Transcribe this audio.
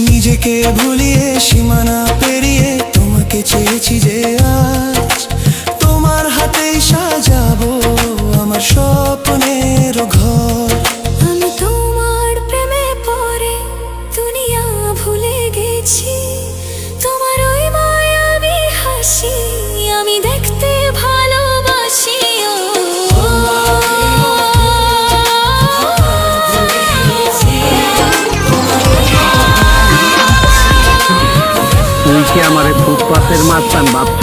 নিজেকে ভুলিয়ে সীমানা পেরিয়ে তোমাকে চেয়েছি যে আজ তোমার হাতেই সাজাবো আমার স্বপ্নের ঘর। আমি তোমার প্রেমে পড়ে দুনিয়া ভুলে গেছি, তোমার ওই মায়াবী হাসি আমি দেখতে ভালোবাসি। তুই কি আমার ফুটপাতের মাস্তান ভাবছ?